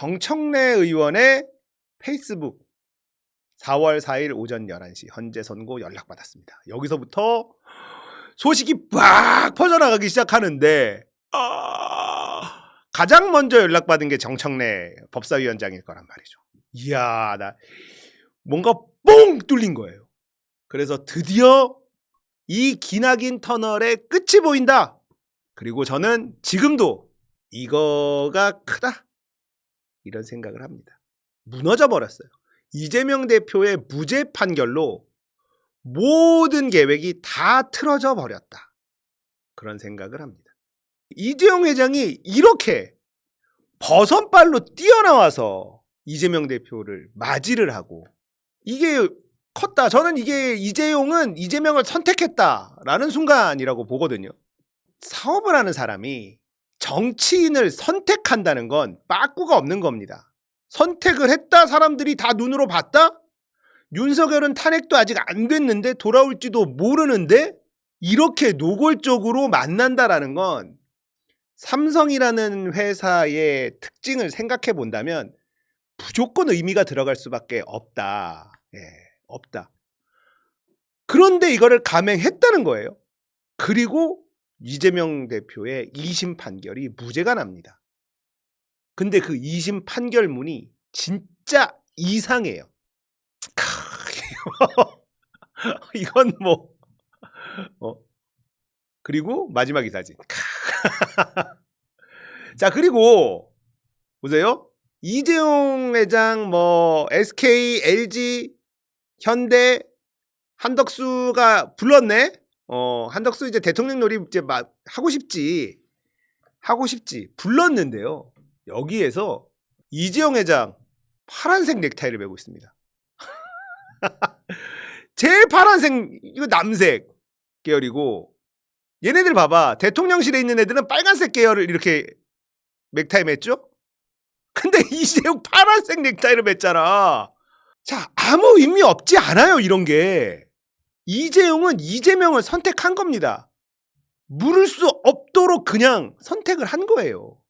정청래 의원의 페이스북 4월 4일 오전 11시 헌재 선고 연락받았습니다. 여기서부터 소식이 빡 퍼져나가기 시작하는데 가장 먼저 연락받은 게 정청래 법사위원장일 거란 말이죠. 이야, 나 뭔가 뻥 뚫린 거예요. 그래서 드디어 이 기나긴 터널의 끝이 보인다. 그리고 저는 지금도 이거가 크다, 이런 생각을 합니다. 무너져 버렸어요. 이재명 대표의 무죄 판결로 모든 계획이 다 틀어져 버렸다, 그런 생각을 합니다. 이재용 회장이 이렇게 버선발로 뛰어나와서 이재명 대표를 맞이를 하고, 이게 컸다. 저는 이게 이재용은 이재명을 선택했다라는 순간이라고 보거든요. 사업을 하는 사람이 정치인을 선택한다는 건 빠꾸가 없는 겁니다. 선택을 했다, 사람들이 다 눈으로 봤다? 윤석열은 탄핵도 아직 안 됐는데, 돌아올지도 모르는데 이렇게 노골적으로 만난다라는 건 삼성이라는 회사의 특징을 생각해 본다면 무조건 의미가 들어갈 수밖에 없다. 없다. 그런데 이거를 감행했다는 거예요. 그리고 이재명 대표의 2심 판결이 무죄가 납니다. 근데 그 2심 판결문이 진짜 이상해요. 이건 뭐 그리고 마지막 이 사진. 자, 그리고 보세요. 이재용 회장 뭐 SK, LG, 현대, 한덕수가 불렀네. 한덕수 이제 대통령 놀이 이제 막 하고 싶지 불렀는데요. 여기에서 이재용 회장 파란색 넥타이를 메고 있습니다. 제일 파란색, 이거 남색 계열이고, 얘네들 봐봐. 대통령실에 있는 애들은 빨간색 계열을 이렇게 넥타이 맸죠? 근데 이재용 파란색 넥타이를 맸잖아. 자, 아무 의미 없지 않아요, 이런 게. 이재용은 이재명을 선택한 겁니다. 물을 수 없도록 그냥 선택을 한 거예요.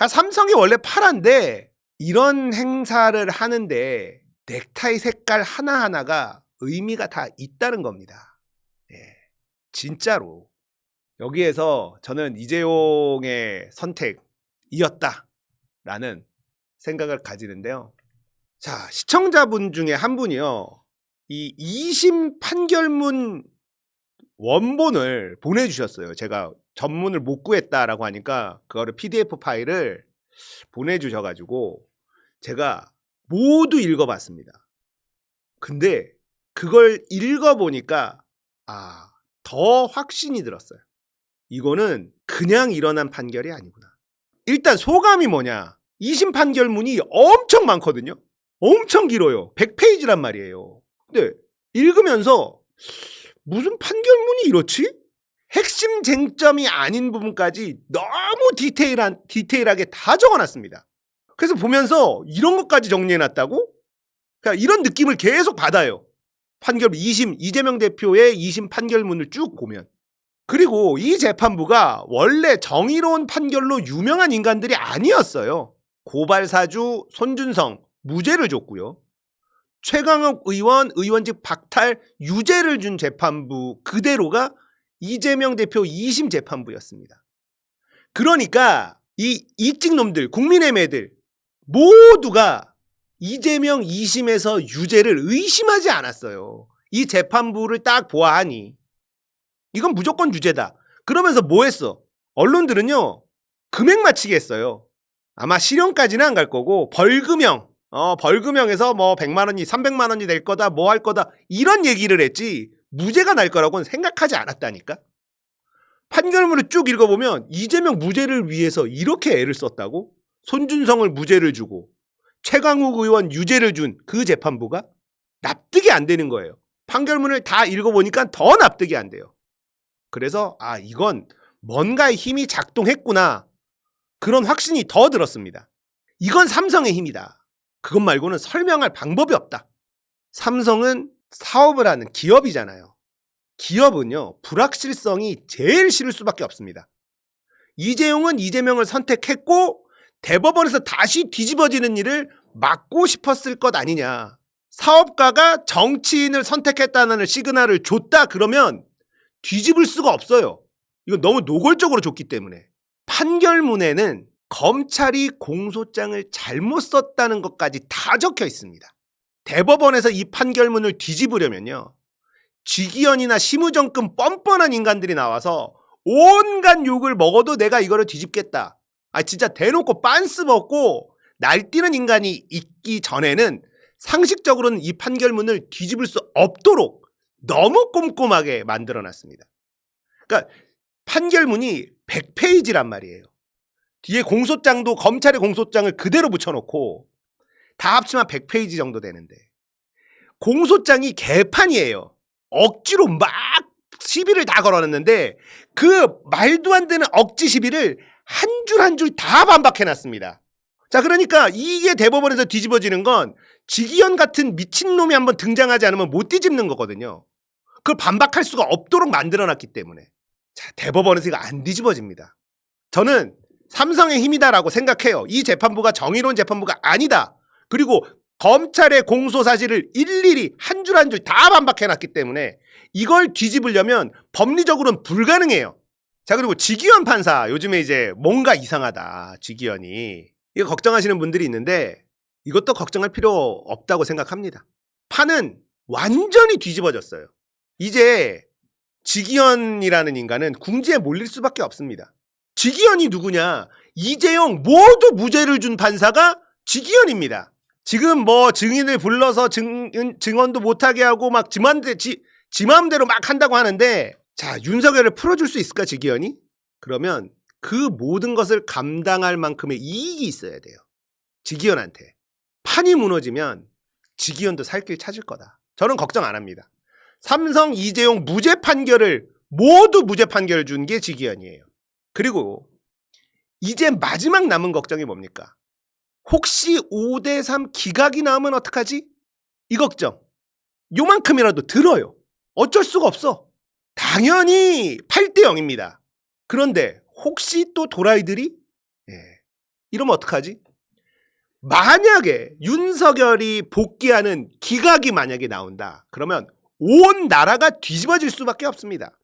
삼성이 원래 파란데 이런 행사를 하는데 넥타이 색깔 하나하나가 의미가 다 있다는 겁니다. 진짜로. 여기에서 저는 이재용의 선택이었다라는 생각을 가지는데요. 자, 시청자분 중에 한 분이요, 이 2심 판결문 원본을 보내주셨어요. 제가 전문을 못 구했다라고 하니까 그거를 PDF 파일을 보내주셔가지고 제가 모두 읽어봤습니다. 근데 그걸 읽어보니까 더 확신이 들었어요. 이거는 그냥 일어난 판결이 아니구나. 일단 소감이 뭐냐, 2심 판결문이 엄청 많거든요. 엄청 길어요. 100페이지란 말이에요. 근데 읽으면서 무슨 판결문이 이렇지? 핵심 쟁점이 아닌 부분까지 너무 디테일하게 다 적어놨습니다. 그래서 보면서 이런 것까지 정리해놨다고? 그러니까 이런 느낌을 계속 받아요. 판결 2심, 이재명 대표의 2심 판결문을 쭉 보면. 그리고 이 재판부가 원래 정의로운 판결로 유명한 인간들이 아니었어요. 고발사주 손준성 무죄를 줬고요. 최강욱 의원 의원직 박탈 유죄를 준 재판부 그대로가 이재명 대표 2심 재판부였습니다. 그러니까 이 이찍놈들, 국민의힘 애들 모두가 이재명 2심에서 유죄를 의심하지 않았어요. 이 재판부를 딱 보아하니 이건 무조건 유죄다. 그러면서 뭐 했어? 언론들은요, 금액 맞히게 했어요. 아마 실형까지는 안 갈 거고 벌금형, 벌금형에서 뭐 100만 원이 300만 원이 될 거다, 뭐 할 거다, 이런 얘기를 했지 무죄가 날 거라고는 생각하지 않았다니까. 판결문을 쭉 읽어보면 이재명 무죄를 위해서 이렇게 애를 썼다고? 손준성을 무죄를 주고 최강욱 의원 유죄를 준 그 재판부가 납득이 안 되는 거예요. 판결문을 다 읽어보니까 더 납득이 안 돼요. 그래서 이건 뭔가의 힘이 작동했구나, 그런 확신이 더 들었습니다. 이건 삼성의 힘이다. 그것 말고는 설명할 방법이 없다. 삼성은 사업을 하는 기업이잖아요. 기업은요, 불확실성이 제일 싫을 수밖에 없습니다. 이재용은 이재명을 선택했고 대법원에서 다시 뒤집어지는 일을 막고 싶었을 것 아니냐. 사업가가 정치인을 선택했다는 시그널을 줬다 그러면 뒤집을 수가 없어요. 이건 너무 노골적으로 줬기 때문에. 판결문에는 검찰이 공소장을 잘못 썼다는 것까지 다 적혀 있습니다. 대법원에서 이 판결문을 뒤집으려면요, 쥐기현이나 심우정급 뻔뻔한 인간들이 나와서 온갖 욕을 먹어도 내가 이거를 뒤집겠다. 진짜 대놓고 빤스 벗고 날뛰는 인간이 있기 전에는 상식적으로는 이 판결문을 뒤집을 수 없도록 너무 꼼꼼하게 만들어놨습니다. 그러니까 판결문이 100페이지란 말이에요. 뒤에 공소장도 검찰의 공소장을 그대로 붙여놓고 다 합치면 100페이지 정도 되는데 공소장이 개판이에요. 억지로 막 시비를 다 걸어놨는데 그 말도 안 되는 억지 시비를 한 줄 한 줄 다 반박해놨습니다. 자, 그러니까 이게 대법원에서 뒤집어지는 건 지기현 같은 미친놈이 한번 등장하지 않으면 못 뒤집는 거거든요. 그걸 반박할 수가 없도록 만들어놨기 때문에. 자, 대법원에서 이거 안 뒤집어집니다. 저는 삼성의 힘이다라고 생각해요. 이 재판부가 정의로운 재판부가 아니다. 그리고 검찰의 공소 사실을 일일이 한 줄 한 줄 다 반박해놨기 때문에 이걸 뒤집으려면 법리적으로는 불가능해요. 자, 그리고 지기현 판사 요즘에 이제 뭔가 이상하다. 지기현이. 이거 걱정하시는 분들이 있는데 이것도 걱정할 필요 없다고 생각합니다. 판은 완전히 뒤집어졌어요. 이제 지기현이라는 인간은 궁지에 몰릴 수밖에 없습니다. 지기현이 누구냐? 이재용 모두 무죄를 준 판사가 지기현입니다. 지금 뭐 증인을 불러서 증언도 못하게 하고 막 지 마음대로 막 한다고 하는데, 자, 윤석열을 풀어줄 수 있을까 지기현이? 그러면 그 모든 것을 감당할 만큼의 이익이 있어야 돼요. 지기현한테. 판이 무너지면 지기현도 살 길 찾을 거다. 저는 걱정 안 합니다. 삼성 이재용 무죄 판결을 모두 무죄 판결을 준 게 지기현이에요. 그리고 이제 마지막 남은 걱정이 뭡니까? 혹시 5대3 기각이 나오면 어떡하지? 이 걱정. 요만큼이라도 들어요. 어쩔 수가 없어. 당연히 8대0입니다. 그런데 혹시 또 도라이들이? 이러면 어떡하지? 만약에 윤석열이 복귀하는 기각이 만약에 나온다. 그러면 온 나라가 뒤집어질 수밖에 없습니다.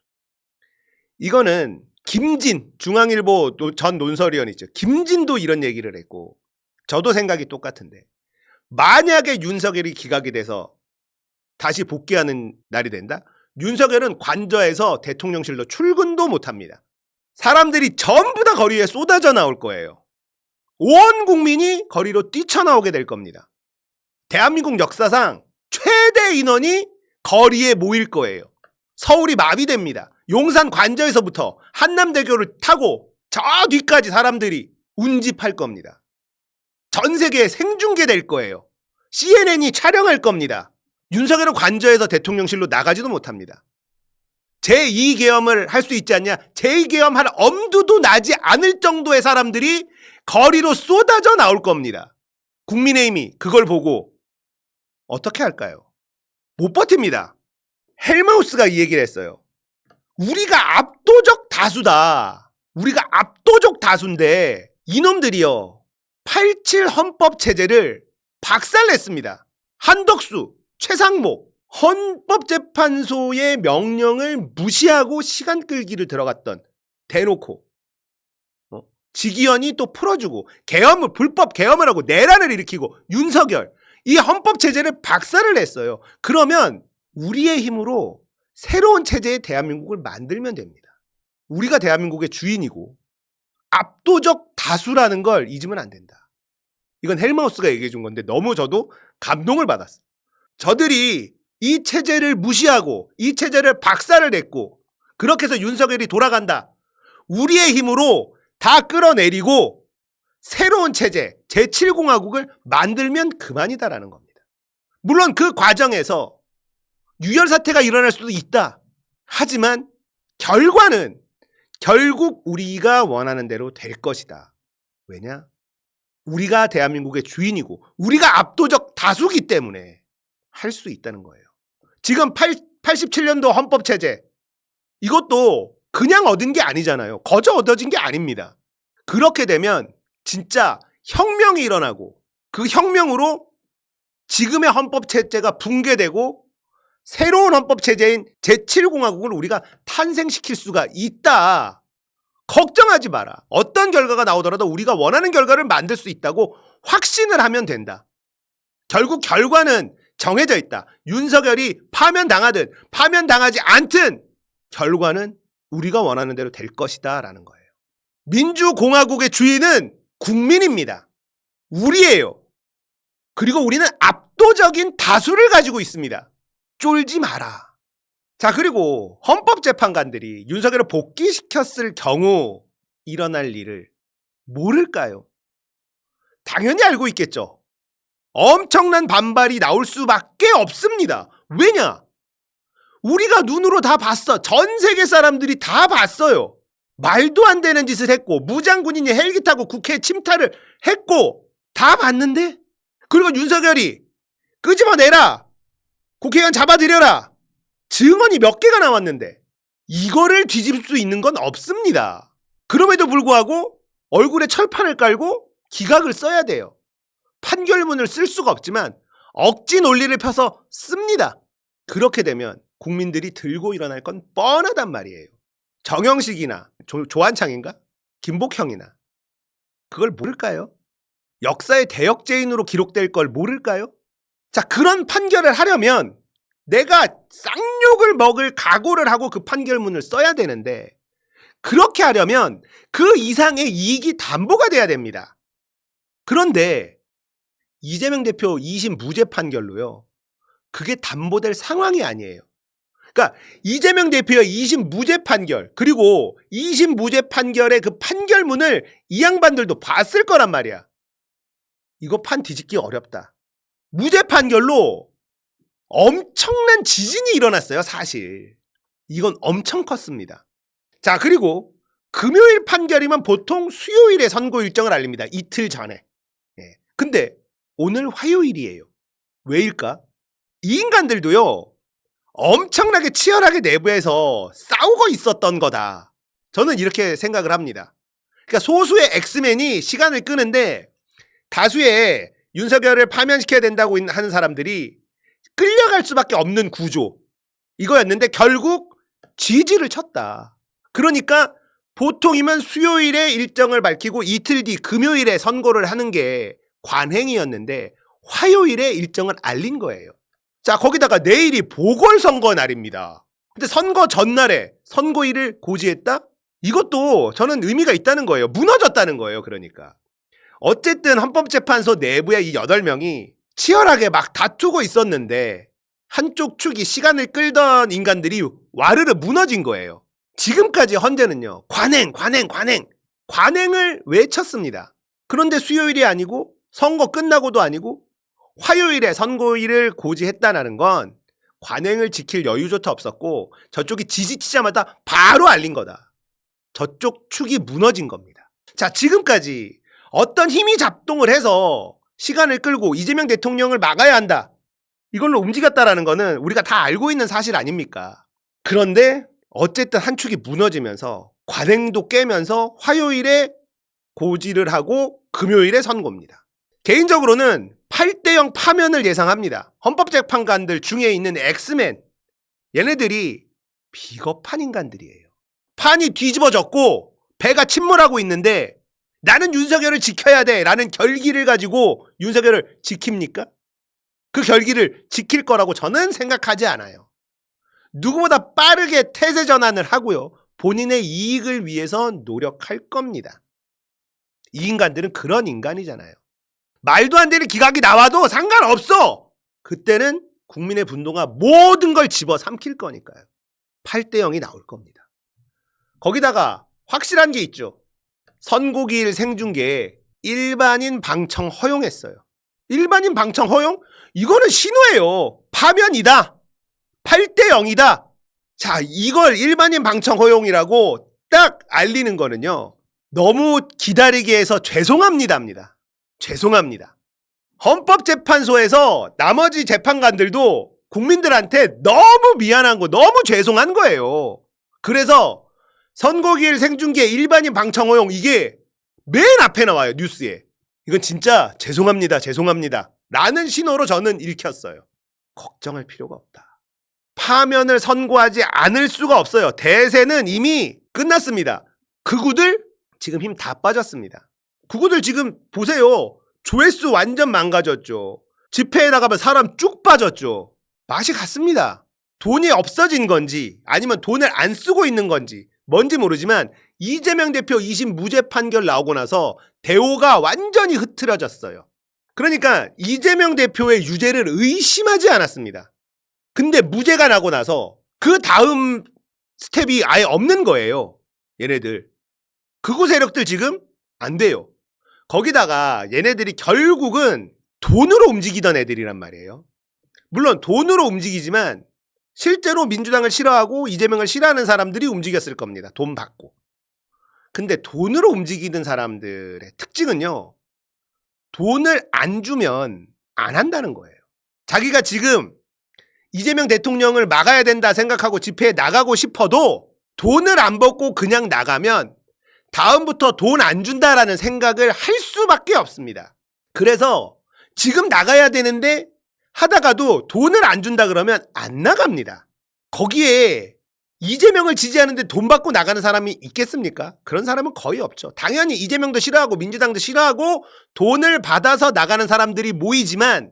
이거는 김진, 중앙일보 전 논설위원 있죠. 김진도 이런 얘기를 했고 저도 생각이 똑같은데, 만약에 윤석열이 기각이 돼서 다시 복귀하는 날이 된다? 윤석열은 관저에서 대통령실로 출근도 못합니다. 사람들이 전부 다 거리에 쏟아져 나올 거예요. 온 국민이 거리로 뛰쳐나오게 될 겁니다. 대한민국 역사상 최대 인원이 거리에 모일 거예요. 서울이 마비됩니다. 용산 관저에서부터 한남대교를 타고 저 뒤까지 사람들이 운집할 겁니다. 전 세계에 생중계될 거예요. CNN이 촬영할 겁니다. 윤석열은 관저에서 대통령실로 나가지도 못합니다. 제2계엄을 할 수 있지 않냐? 제2계엄 할 엄두도 나지 않을 정도의 사람들이 거리로 쏟아져 나올 겁니다. 국민의힘이 그걸 보고 어떻게 할까요? 못 버팁니다. 헬마우스가 이 얘기를 했어요. 우리가 압도적 다수다. 우리가 압도적 다수인데 이놈들이요, 87 헌법체제를 박살냈습니다. 한덕수, 최상목, 헌법재판소의 명령을 무시하고 시간 끌기를 들어갔던, 대놓고 지기현이 또 풀어주고 계엄을, 불법 계엄을 하고 내란을 일으키고 윤석열, 이 헌법체제를 박살을 냈어요. 그러면 우리의 힘으로 새로운 체제의 대한민국을 만들면 됩니다. 우리가 대한민국의 주인이고 압도적 다수라는 걸 잊으면 안 된다. 이건 헬마우스가 얘기해 준 건데 너무 저도 감동을 받았어요. 저들이 이 체제를 무시하고 이 체제를 박살을 냈고 그렇게 해서 윤석열이 돌아간다. 우리의 힘으로 다 끌어내리고 새로운 체제, 제7공화국을 만들면 그만이다라는 겁니다. 물론 그 과정에서 유혈 사태가 일어날 수도 있다. 하지만 결과는 결국 우리가 원하는 대로 될 것이다. 왜냐? 우리가 대한민국의 주인이고 우리가 압도적 다수기 때문에 할 수 있다는 거예요. 지금 87년도 헌법체제, 이것도 그냥 얻은 게 아니잖아요. 거저 얻어진 게 아닙니다. 그렇게 되면 진짜 혁명이 일어나고 그 혁명으로 지금의 헌법체제가 붕괴되고 새로운 헌법체제인 제7공화국을 우리가 탄생시킬 수가 있다. 걱정하지 마라. 어떤 결과가 나오더라도 우리가 원하는 결과를 만들 수 있다고 확신을 하면 된다. 결국 결과는 정해져 있다. 윤석열이 파면당하든 파면당하지 않든 결과는 우리가 원하는 대로 될 것이다 라는 거예요. 민주공화국의 주인은 국민입니다. 우리예요. 그리고 우리는 압도적인 다수를 가지고 있습니다. 쫄지 마라. 자, 그리고 헌법재판관들이 윤석열을 복귀시켰을 경우 일어날 일을 모를까요? 당연히 알고 있겠죠. 엄청난 반발이 나올 수밖에 없습니다. 왜냐? 우리가 눈으로 다 봤어. 전 세계 사람들이 다 봤어요. 말도 안 되는 짓을 했고 무장군인이 헬기 타고 국회에 침탈을 했고 다 봤는데, 그리고 윤석열이 끄집어내라, 국회의원 잡아들여라, 증언이 몇 개가 나왔는데 이거를 뒤집을 수 있는 건 없습니다. 그럼에도 불구하고 얼굴에 철판을 깔고 기각을 써야 돼요. 판결문을 쓸 수가 없지만 억지 논리를 펴서 씁니다. 그렇게 되면 국민들이 들고 일어날 건 뻔하단 말이에요. 정영식이나 조한창인가? 김복형이나 그걸 모를까요? 역사의 대역죄인으로 기록될 걸 모를까요? 자, 그런 판결을 하려면 내가 쌍욕을 먹을 각오를 하고 그 판결문을 써야 되는데, 그렇게 하려면 그 이상의 이익이 담보가 돼야 됩니다. 그런데 이재명 대표 2심 무죄 판결로요, 그게 담보될 상황이 아니에요. 그러니까 이재명 대표의 2심 무죄 판결, 그리고 2심 무죄 판결의 그 판결문을 이 양반들도 봤을 거란 말이야. 이거 판 뒤집기 어렵다. 무죄 판결로 엄청난 지진이 일어났어요, 사실. 이건 엄청 컸습니다. 자, 그리고 금요일 판결이면 보통 수요일에 선고 일정을 알립니다. 이틀 전에. 예. 근데 오늘 화요일이에요. 왜일까? 이 인간들도요, 엄청나게 치열하게 내부에서 싸우고 있었던 거다. 저는 이렇게 생각을 합니다. 그러니까 소수의 엑스맨이 시간을 끄는데 다수의 윤석열을 파면시켜야 된다고 하는 사람들이 끌려갈 수밖에 없는 구조, 이거였는데 결국 지지를 쳤다. 그러니까 보통이면 수요일에 일정을 밝히고 이틀 뒤 금요일에 선고를 하는 게 관행이었는데 화요일에 일정을 알린 거예요. 자, 거기다가 내일이 보궐선거 날입니다. 근데 선거 전날에 선고일을 고지했다? 이것도 저는 의미가 있다는 거예요. 무너졌다는 거예요. 그러니까 어쨌든 헌법재판소 내부의 이 8명이 치열하게 막 다투고 있었는데 한쪽 축이 시간을 끌던 인간들이 와르르 무너진 거예요. 지금까지 헌재는요, 관행을 외쳤습니다. 그런데 수요일이 아니고 선거 끝나고도 아니고 화요일에 선고일을 고지했다는 건 관행을 지킬 여유조차 없었고 저쪽이 지지치자마자 바로 알린 거다. 저쪽 축이 무너진 겁니다. 자, 지금까지 어떤 힘이 작동을 해서 시간을 끌고 이재명 대통령을 막아야 한다, 이걸로 움직였다라는 거는 우리가 다 알고 있는 사실 아닙니까? 그런데 어쨌든 한 축이 무너지면서 관행도 깨면서 화요일에 고지를 하고 금요일에 선고입니다. 개인적으로는 8대0 파면을 예상합니다. 헌법재판관들 중에 있는 엑스맨, 얘네들이 비겁한 인간들이에요. 판이 뒤집어졌고 배가 침몰하고 있는데 나는 윤석열을 지켜야 돼 라는 결기를 가지고 윤석열을 지킵니까? 그 결기를 지킬 거라고 저는 생각하지 않아요. 누구보다 빠르게 태세 전환을 하고요, 본인의 이익을 위해서 노력할 겁니다. 이 인간들은 그런 인간이잖아요. 말도 안 되는 기각이 나와도 상관없어. 그때는 국민의 분노가 모든 걸 집어삼킬 거니까요. 8대0이 나올 겁니다. 거기다가 확실한 게 있죠. 선고기일 생중계에 일반인 방청 허용했어요. 일반인 방청 허용? 이거는 신호예요. 파면이다. 8대0이다. 자, 이걸 일반인 방청 허용이라고 딱 알리는 거는요, 너무 기다리게 해서 죄송합니다입니다. 죄송합니다. 헌법재판소에서 나머지 재판관들도 국민들한테 너무 미안한 거, 너무 죄송한 거예요. 그래서 선고기일 생중계 일반인 방청 허용, 이게 맨 앞에 나와요, 뉴스에. 이건 진짜 죄송합니다. 죄송합니다. 라는 신호로 저는 읽혔어요. 걱정할 필요가 없다. 파면을 선고하지 않을 수가 없어요. 대세는 이미 끝났습니다. 극우들 지금 힘 다 빠졌습니다. 극우들 지금 보세요. 조회수 완전 망가졌죠. 집회에 나가면 사람 쭉 빠졌죠. 맛이 갔습니다. 돈이 없어진 건지 아니면 돈을 안 쓰고 있는 건지 뭔지 모르지만 이재명 대표 2심 무죄 판결 나오고 나서 대오가 완전히 흐트러졌어요. 그러니까 이재명 대표의 유죄를 의심하지 않았습니다. 근데 무죄가 나고 나서 그 다음 스텝이 아예 없는 거예요. 얘네들. 극우 세력들 지금 안 돼요. 거기다가 얘네들이 결국은 돈으로 움직이던 애들이란 말이에요. 물론 돈으로 움직이지만 실제로 민주당을 싫어하고 이재명을 싫어하는 사람들이 움직였을 겁니다. 돈 받고. 근데 돈으로 움직이는 사람들의 특징은요. 돈을 안 주면 안 한다는 거예요. 자기가 지금 이재명 대통령을 막아야 된다 생각하고 집회에 나가고 싶어도 돈을 안 받고 그냥 나가면 다음부터 돈 안 준다라는 생각을 할 수밖에 없습니다. 그래서 지금 나가야 되는데 하다가도 돈을 안 준다 그러면 안 나갑니다. 거기에 이재명을 지지하는데 돈 받고 나가는 사람이 있겠습니까? 그런 사람은 거의 없죠. 당연히 이재명도 싫어하고 민주당도 싫어하고 돈을 받아서 나가는 사람들이 모이지만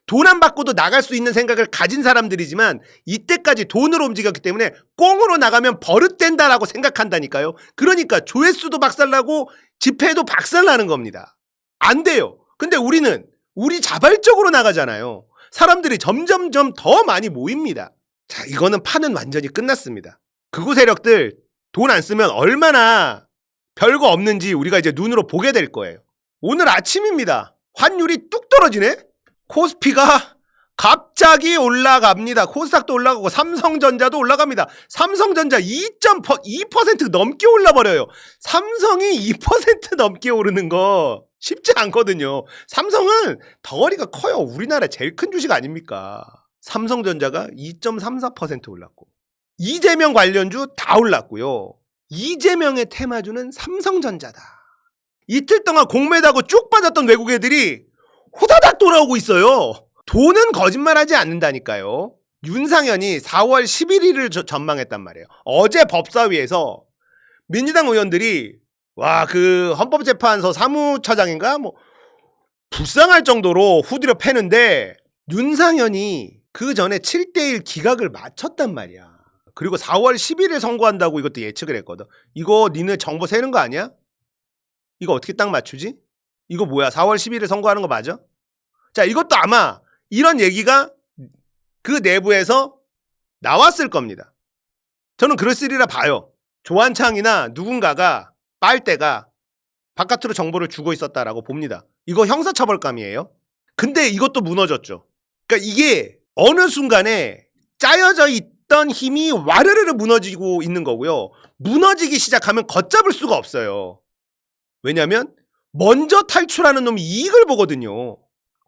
돈 안 받고도 나갈 수 있는 생각을 가진 사람들이지만 이때까지 돈으로 움직였기 때문에 꽁으로 나가면 버릇된다라고 생각한다니까요. 그러니까 조회수도 박살나고 집회도 박살나는 겁니다. 안 돼요. 근데 우리 자발적으로 나가잖아요. 사람들이 점점점 더 많이 모입니다. 자, 이거는 판은 완전히 끝났습니다. 극우 세력들 돈 안 쓰면 얼마나 별거 없는지 우리가 이제 눈으로 보게 될 거예요. 오늘 아침입니다. 환율이 뚝 떨어지네? 코스피가 갑자기 올라갑니다. 코스닥도 올라가고 삼성전자도 올라갑니다. 삼성전자 2.2% 넘게 올라버려요. 삼성이 2% 넘게 오르는 거 쉽지 않거든요. 삼성은 덩어리가 커요. 우리나라 제일 큰 주식 아닙니까? 삼성전자가 2.34% 올랐고 이재명 관련주 다 올랐고요. 이재명의 테마주는 삼성전자다. 이틀 동안 공매다고 쭉 빠졌던 외국 애들이 후다닥 돌아오고 있어요. 돈은 거짓말하지 않는다니까요. 윤상현이 4월 11일을 전망했단 말이에요. 어제 법사위에서 민주당 의원들이 그 헌법재판소 사무처장인가 불쌍할 정도로 후드려 패는데 윤상현이 그 전에 7대1 기각을 마쳤단 말이야. 그리고 4월 10일에 선고한다고 이것도 예측을 했거든. 이거 니네 정보 세는 거 아니야? 이거 어떻게 딱 맞추지? 이거 뭐야? 4월 10일에 선고하는 거 맞아? 자, 이것도 아마 이런 얘기가 그 내부에서 나왔을 겁니다. 저는 그랬으리라 봐요. 조한창이나 누군가가 빨대가 바깥으로 정보를 주고 있었다라고 봅니다. 이거 형사처벌감이에요. 근데 이것도 무너졌죠. 그러니까 이게 어느 순간에 짜여져 있던 힘이 와르르르 무너지고 있는 거고요. 무너지기 시작하면 걷잡을 수가 없어요. 왜냐하면 먼저 탈출하는 놈이 이익을 보거든요.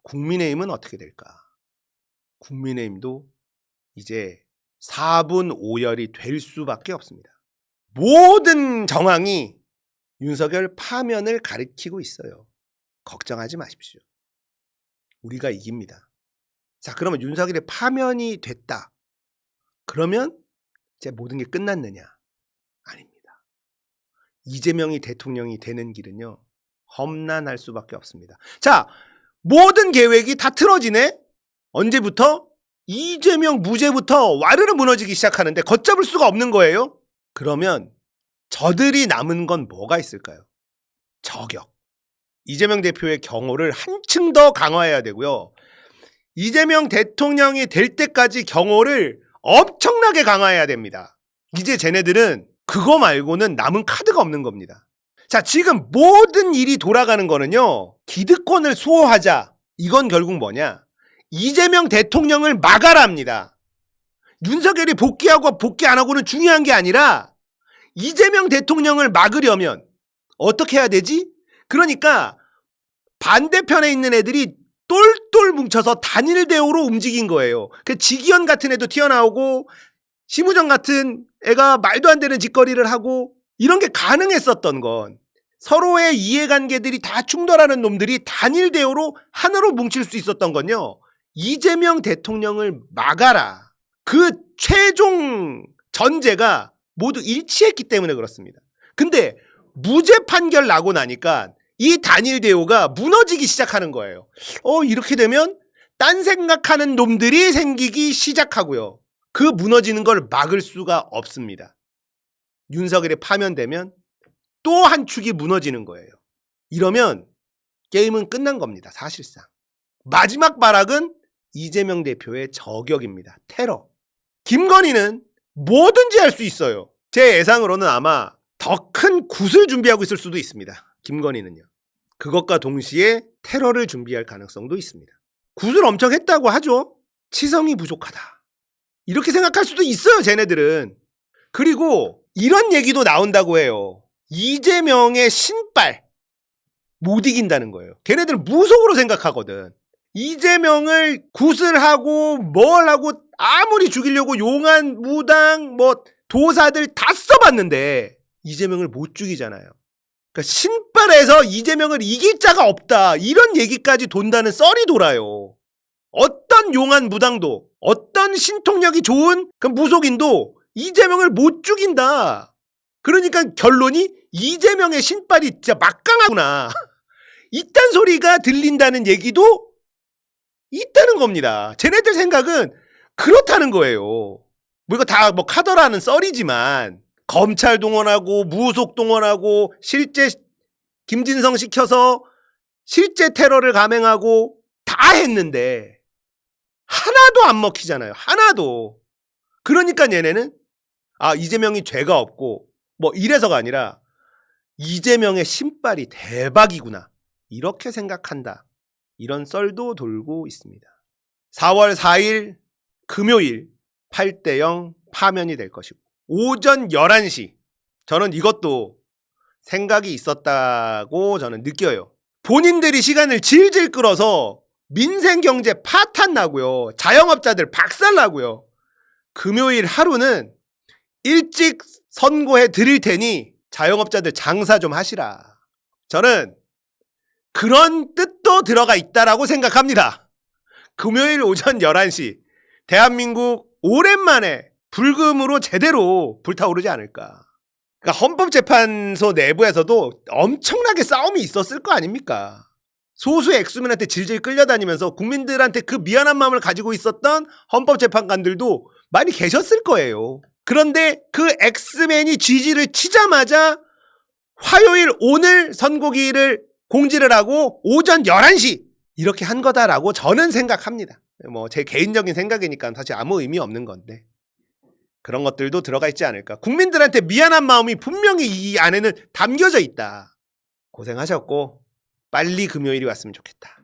국민의힘은 어떻게 될까? 국민의힘도 이제 4분 5열이 될 수밖에 없습니다. 모든 정황이 윤석열 파면을 가리키고 있어요. 걱정하지 마십시오. 우리가 이깁니다. 자, 그러면 윤석열의 파면이 됐다. 그러면 이제 모든 게 끝났느냐? 아닙니다. 이재명이 대통령이 되는 길은요. 험난할 수밖에 없습니다. 자, 모든 계획이 다 틀어지네? 언제부터? 이재명 무죄부터 와르르 무너지기 시작하는데 걷잡을 수가 없는 거예요? 그러면 저들이 남은 건 뭐가 있을까요? 저격. 이재명 대표의 경호를 한층 더 강화해야 되고요. 이재명 대통령이 될 때까지 경호를 엄청나게 강화해야 됩니다. 이제 쟤네들은 그거 말고는 남은 카드가 없는 겁니다. 자, 지금 모든 일이 돌아가는 거는요. 기득권을 수호하자. 이건 결국 뭐냐? 이재명 대통령을 막아라입니다. 윤석열이 복귀하고 복귀 안 하고는 중요한 게 아니라 이재명 대통령을 막으려면 어떻게 해야 되지? 그러니까 반대편에 있는 애들이 똘똘 뭉쳐서 단일 대우로 움직인 거예요. 그 지기현 같은 애도 튀어나오고 심우정 같은 애가 말도 안 되는 짓거리를 하고 이런 게 가능했었던 건 서로의 이해관계들이 다 충돌하는 놈들이 단일 대우로 하나로 뭉칠 수 있었던 건요. 이재명 대통령을 막아라. 그 최종 전제가 모두 일치했기 때문에 그렇습니다. 근데 무죄 판결 나고 나니까 이 단일 대우가 무너지기 시작하는 거예요. 이렇게 되면 딴 생각하는 놈들이 생기기 시작하고요. 그 무너지는 걸 막을 수가 없습니다. 윤석열이 파면되면 또 한 축이 무너지는 거예요. 이러면 게임은 끝난 겁니다. 사실상. 마지막 발악은 이재명 대표의 저격입니다. 테러. 김건희는 뭐든지 할 수 있어요. 제 예상으로는 아마 더 큰 굿을 준비하고 있을 수도 있습니다. 김건희는요. 그것과 동시에 테러를 준비할 가능성도 있습니다. 굿을 엄청 했다고 하죠. 치성이 부족하다. 이렇게 생각할 수도 있어요. 쟤네들은. 그리고 이런 얘기도 나온다고 해요. 이재명의 신빨 못 이긴다는 거예요. 걔네들은 무속으로 생각하거든. 이재명을 굿을 하고 뭘 하고 아무리 죽이려고 용한 무당 뭐 도사들 다 써봤는데 이재명을 못 죽이잖아요. 그러니까 신빨에서 이재명을 이길 자가 없다. 이런 얘기까지 돈다는 썰이 돌아요. 어떤 용한 무당도 어떤 신통력이 좋은 그 무속인도 이재명을 못 죽인다. 그러니까 결론이 이재명의 신빨이 진짜 막강하구나. 이딴 소리가 들린다는 얘기도 있다는 겁니다. 쟤네들 생각은 그렇다는 거예요. 뭐 이거 다 뭐 카더라는 썰이지만 검찰 동원하고 무속 동원하고 실제 김진성 시켜서 실제 테러를 감행하고 다 했는데 하나도 안 먹히잖아요. 하나도. 그러니까 얘네는 이재명이 죄가 없고 뭐 이래서가 아니라 이재명의 신빨이 대박이구나. 이렇게 생각한다. 이런 썰도 돌고 있습니다. 4월 4일 금요일 8대0 파면이 될 것이고 오전 11시 저는 이것도 생각이 있었다고 저는 느껴요. 본인들이 시간을 질질 끌어서 민생경제 파탄 나고요. 자영업자들 박살 나고요. 금요일 하루는 일찍 선고해 드릴 테니 자영업자들 장사 좀 하시라. 저는 그런 뜻도 들어가 있다라고 생각합니다. 금요일 오전 11시 대한민국 오랜만에 불금으로 제대로 불타오르지 않을까. 그러니까 헌법재판소 내부에서도 엄청나게 싸움이 있었을 거 아닙니까? 소수의 엑스맨한테 질질 끌려다니면서 국민들한테 그 미안한 마음을 가지고 있었던 헌법재판관들도 많이 계셨을 거예요. 그런데 그 엑스맨이 쥐지를 치자마자 화요일 오늘 선고기일을 공지를 하고 오전 11시 이렇게 한 거다라고 저는 생각합니다. 뭐 제 개인적인 생각이니까 사실 아무 의미 없는 건데 그런 것들도 들어가 있지 않을까. 국민들한테 미안한 마음이 분명히 이 안에는 담겨져 있다. 고생하셨고 빨리 금요일이 왔으면 좋겠다.